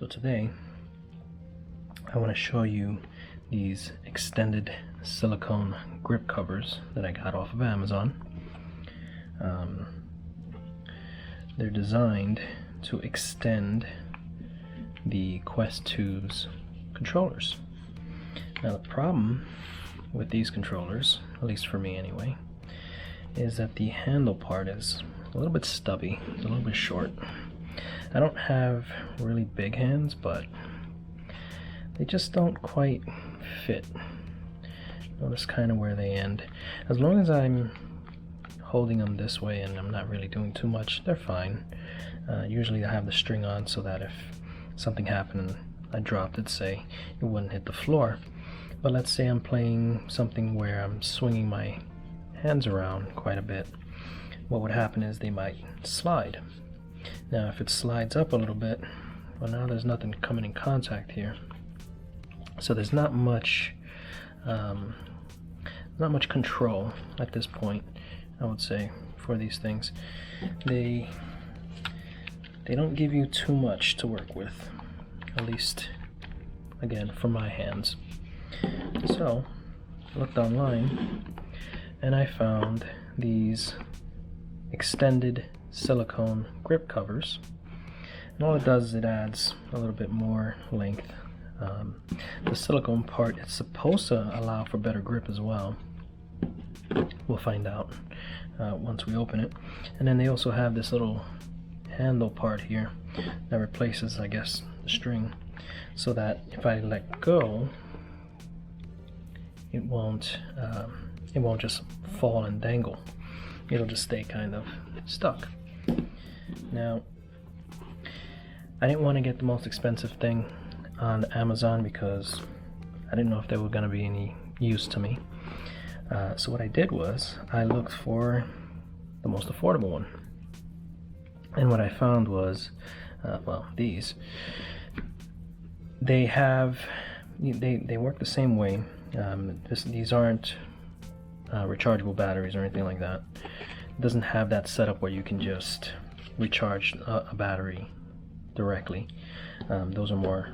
So today I want to show you these extended silicone grip covers that I got off of Amazon. They're designed to extend the Quest 2's controllers. Now the problem with these controllers, at least for me anyway, is that the handle part is a little bit stubby, it's a little bit short. I don't have really big hands, but they just don't quite fit. Notice kind of where they end. As long as I'm holding them this way and I'm not really doing too much, they're fine. Usually I have the string on so that if something happened and I dropped it, say, it wouldn't hit the floor. But let's say I'm playing something where I'm swinging my hands around quite a bit. What would happen is they might slide. Now if it slides up a little bit, well, now there's nothing coming in contact here. So there's not much control at this point, I would say, for these things. They don't give you too much to work with, at least, again, for my hands. So I looked online and I found these extended silicone grip covers, and all it does is it adds a little bit more length. The silicone part is supposed to allow for better grip as well. We'll find out once we open it. And then they also have this little handle part here that replaces, I guess, the string, so that if I let go, it won't just fall and dangle. It'll just stay kind of stuck. Now, I didn't want to get the most expensive thing on Amazon because I didn't know if they were going to be any use to me. So what I did was I looked for the most affordable one, and what I found was, well, these. They work the same way. These aren't rechargeable batteries or anything like that. It doesn't have that setup where you can just recharge a battery directly. Those are more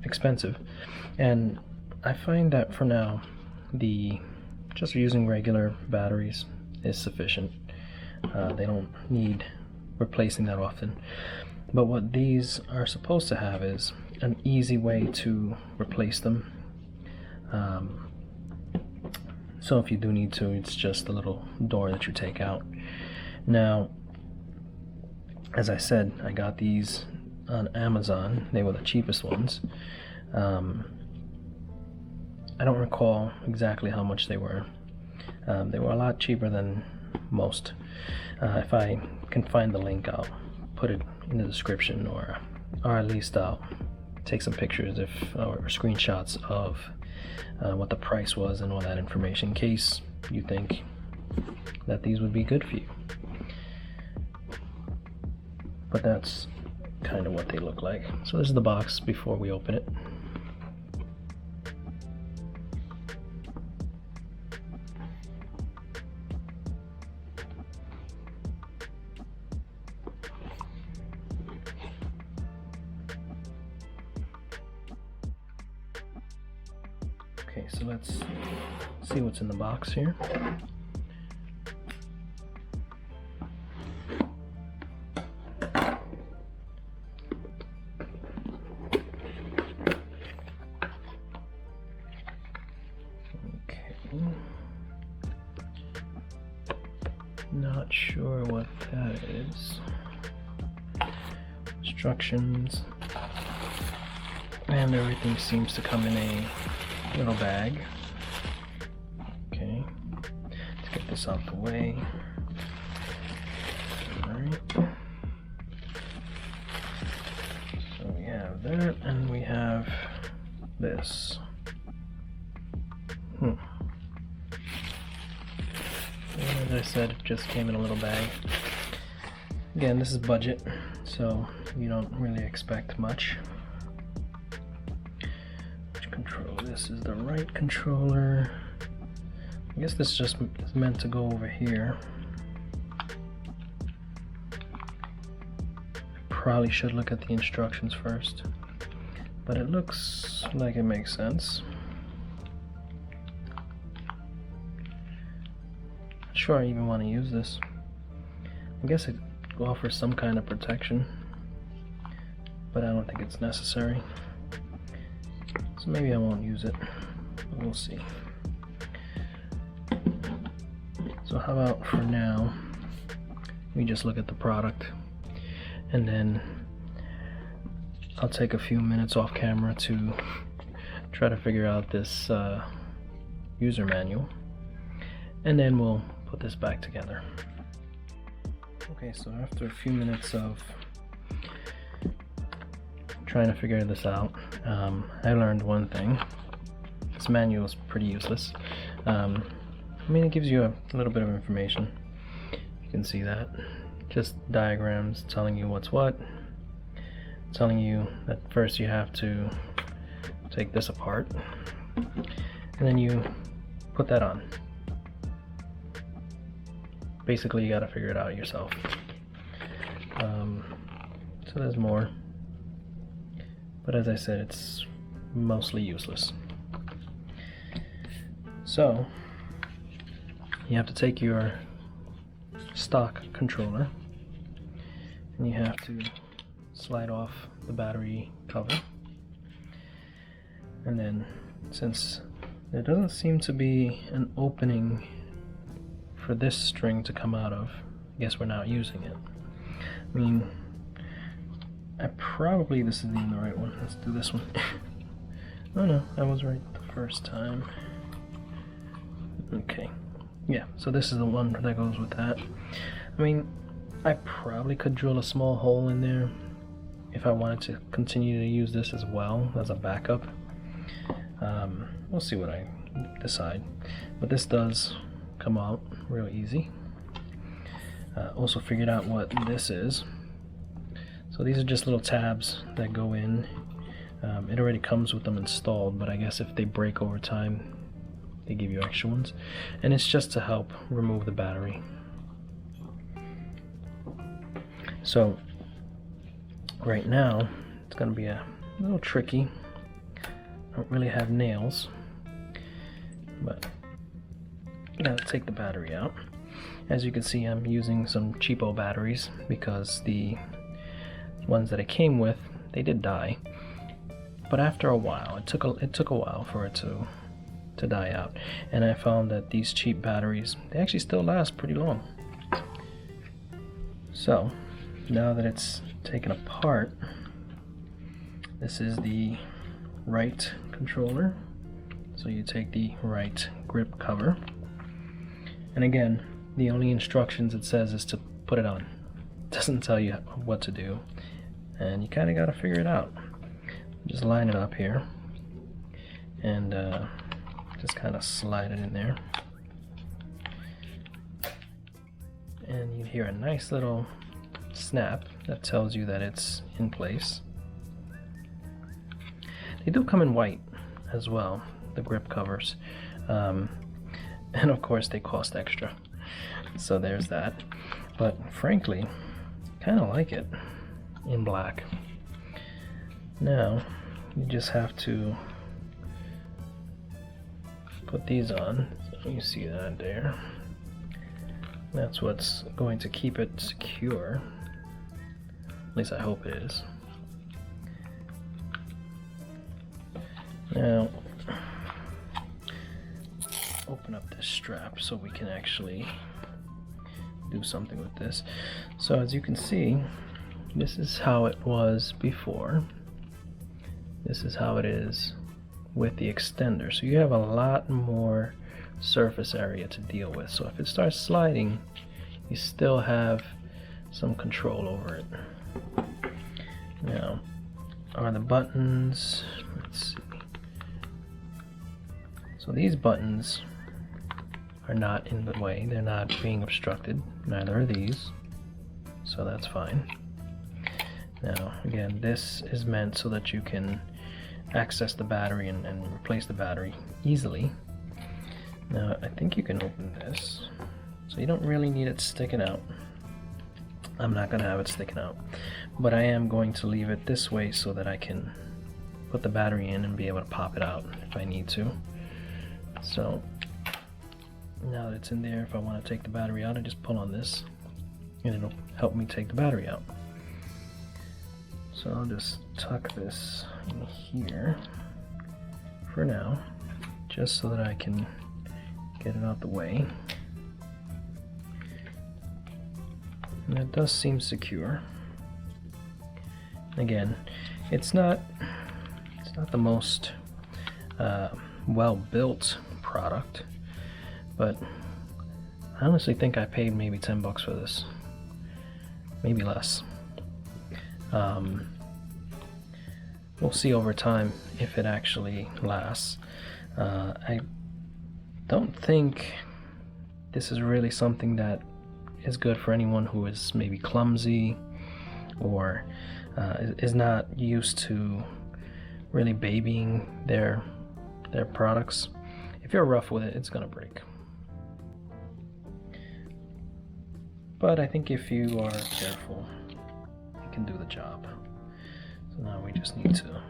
expensive, and I find that for now just using regular batteries is sufficient. They don't need replacing that often. But what these are supposed to have is an easy way to replace them. So if you do need to, it's just a little door that you take out. Now, as I said, I got these on Amazon. They were the cheapest ones. I don't recall exactly how much they were. They were a lot cheaper than most. If I can find the link, I'll put it in the description, or at least I'll take some pictures or screenshots of what the price was and all that information, in case you think that these would be good for you. But that's kind of what they look like. So this is the box before we open it. Okay, so let's see what's in the box here. Not sure what that is. Instructions, and everything seems to come in a little bag. Okay, let's get this out the way. Alright, so we have that, and we have this. As I said, it just came in a little bag. Again, this is budget, so you don't really expect much. Which control? This is the right controller. I guess this just is meant to go over here. probably should look at the instructions first, but it looks like it makes sense. Not sure I even want to use this. I guess it offers some kind of protection, but I don't think it's necessary. So maybe I won't use it, but we'll see. So how about for now, we just look at the product, and then I'll take a few minutes off camera to try to figure out this user manual, and then we'll put this back together. Okay, so after a few minutes of trying to figure this out, I learned one thing. This manual is pretty useless. I mean, it gives you a little bit of information. You can see that. Just diagrams telling you what's what. Telling you that first you have to take this apart, and then you put that on. Basically, you gotta figure it out yourself. So there's more. But as I said, it's mostly useless. So you have to take your stock controller and you have to slide off the battery cover, and then since there doesn't seem to be an opening for this string to come out of, I guess we're not using it. I mean, this isn't even the right one. Let's do this one. Oh no, I was right the first time. Okay, yeah, so this is the one that goes with that. I mean, I probably could drill a small hole in there if I wanted to continue to use this as well as a backup. We'll see what I decide, but this does come out real easy. Also figured out what this is. So these are just little tabs that go in. It already comes with them installed, but I guess if they break over time, they give you extra ones. And it's just to help remove the battery. So right now, it's going to be a little tricky. I don't really have nails, but I gotta take the battery out. As you can see, I'm using some cheapo batteries because the ones that it came with, they did die. But after a while, it took a while for it to die out, and I found that these cheap batteries, they actually still last pretty long. So now that it's taken apart, this is the right controller. So you take the right grip cover, and again, the only instructions it says is to put it on. It doesn't tell you what to do, and you kind of got to figure it out. Just line it up here and just kind of slide it in there, and you hear a nice little snap that tells you that it's in place. They do come in white as well, the grip covers, and of course they cost extra, so there's that. But frankly, kind of like it in black. Now you just have to put these on. So you see that there. That's what's going to keep it secure. At least I hope it is. Now open up this strap so we can actually do something with this. So as you can see, this is how it was before. This is how it is with the extender. So you have a lot more surface area to deal with. So if it starts sliding, you still have some control over it. Now, are the buttons, let's see. So these buttons are not in the way. They're not being obstructed. Neither are these. So that's fine. Now, again, this is meant so that you can access the battery and replace the battery easily. Now, I think you can open this. So you don't really need it sticking out. I'm not going to have it sticking out, but I am going to leave it this way so that I can put the battery in and be able to pop it out if I need to. So now that it's in there, if I want to take the battery out, I just pull on this and it'll help me take the battery out. So I'll just tuck this in here for now, just so that I can get it out the way. And it does seem secure. Again, it's not the most well-built product, but I honestly think I paid maybe 10 bucks for this, maybe less. We'll see over time if it actually lasts. I don't think this is really something that is good for anyone who is maybe clumsy or is not used to really babying their products. If you're rough with it, it's gonna break. But I think if you are careful, it can do the job. So now we just need to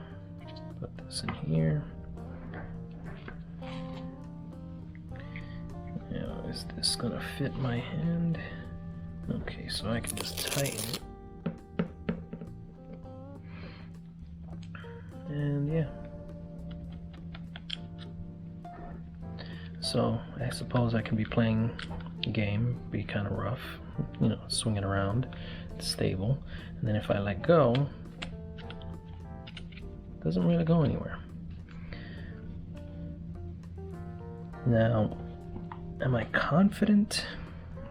put this in here. Now, is this gonna fit my hand? Okay, so I can just tighten it. And yeah. So I suppose I can be playing a game, be kind of rough, you know, swing it around, it's stable, and then if I let go, it doesn't really go anywhere. Now, am I confident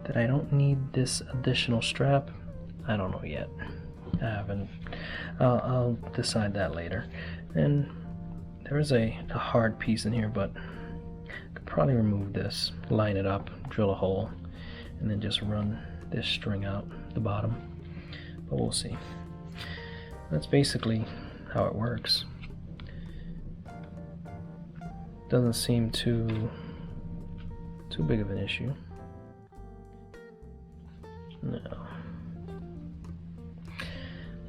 that I don't need this additional strap? I don't know yet. I haven't. I'll decide that later. And there is a hard piece in here, but I could probably remove this, line it up, drill a hole, and then just run this string out the bottom. But we'll see. That's basically how it works. Doesn't seem too big of an issue. Now,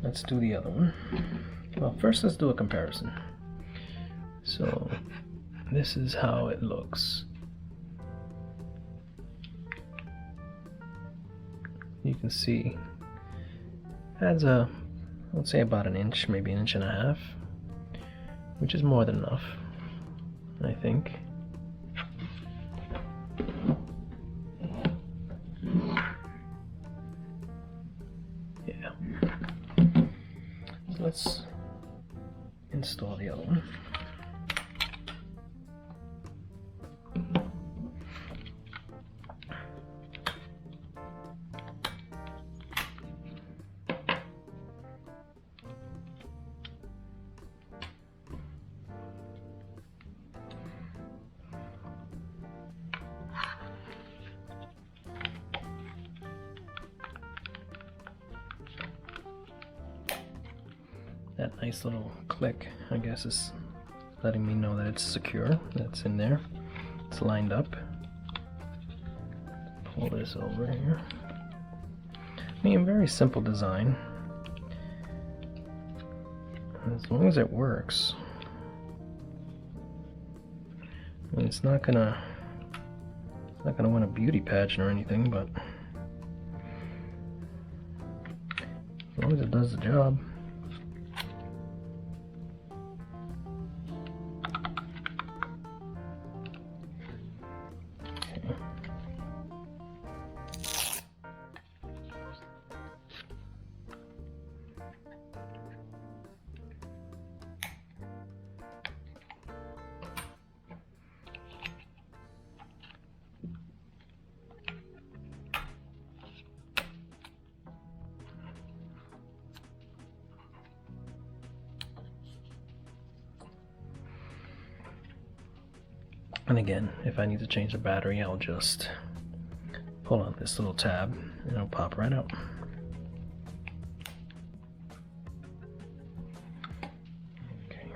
let's do the other one. Well, first let's do a comparison. So this is how it looks. You can see it adds I would say about an inch, maybe an inch and a half, which is more than enough, I think. Yeah. So let's install the other one. That nice little click, I guess, is letting me know that it's secure, that's in there, it's lined up. Pull this over here. I mean, very simple design. As long as it works. I mean, it's not gonna win a beauty pageant or anything, but as long as it does the job. And again, if I need to change the battery, I'll just pull on this little tab and it'll pop right out. Okay.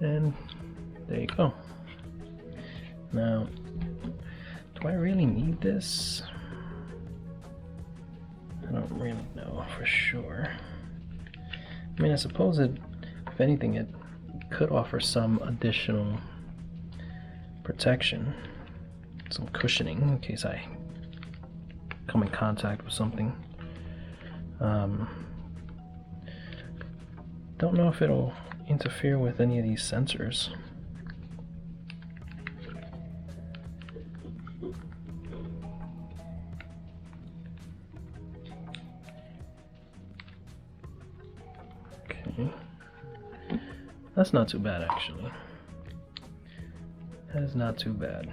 And there you go. Now, do I really need this? I don't really know for sure. I mean, I suppose it, if anything, it could offer some additional protection, some cushioning in case I come in contact with something. Don't know if it'll interfere with any of these sensors. Okay, that's not too bad actually. That is not too bad.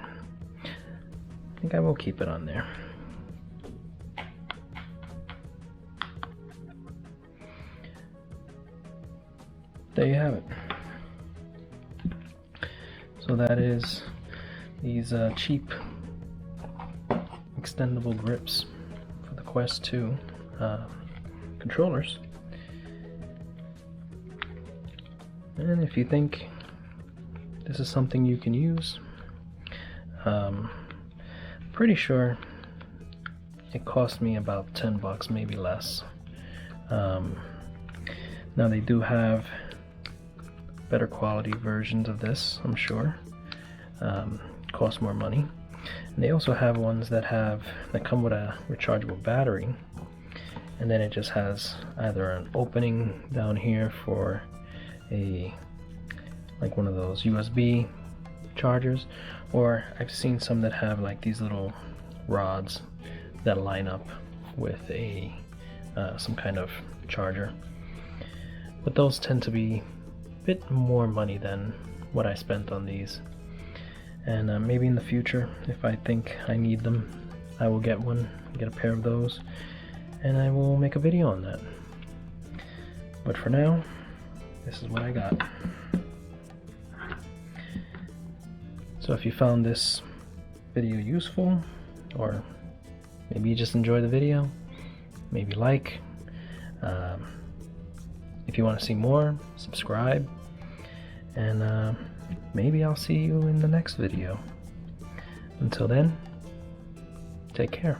I think I will keep it on there. There you have it. So that is these cheap extendable grips for the Quest 2 controllers. And if you think this is something you can use, pretty sure it cost me about 10 bucks, maybe less. Now they do have better quality versions of this, I'm sure. Cost more money. And they also have ones that come with a rechargeable battery, and then it just has either an opening down here for like one of those USB chargers, or I've seen some that have like these little rods that line up with some kind of charger. But those tend to be a bit more money than what I spent on these. And maybe in the future, if I think I need them, I will get a pair of those, and I will make a video on that. But for now, this is what I got. So if you found this video useful, or maybe you just enjoy the video, maybe like. If you want to see more, subscribe, and maybe I'll see you in the next video. Until then, take care.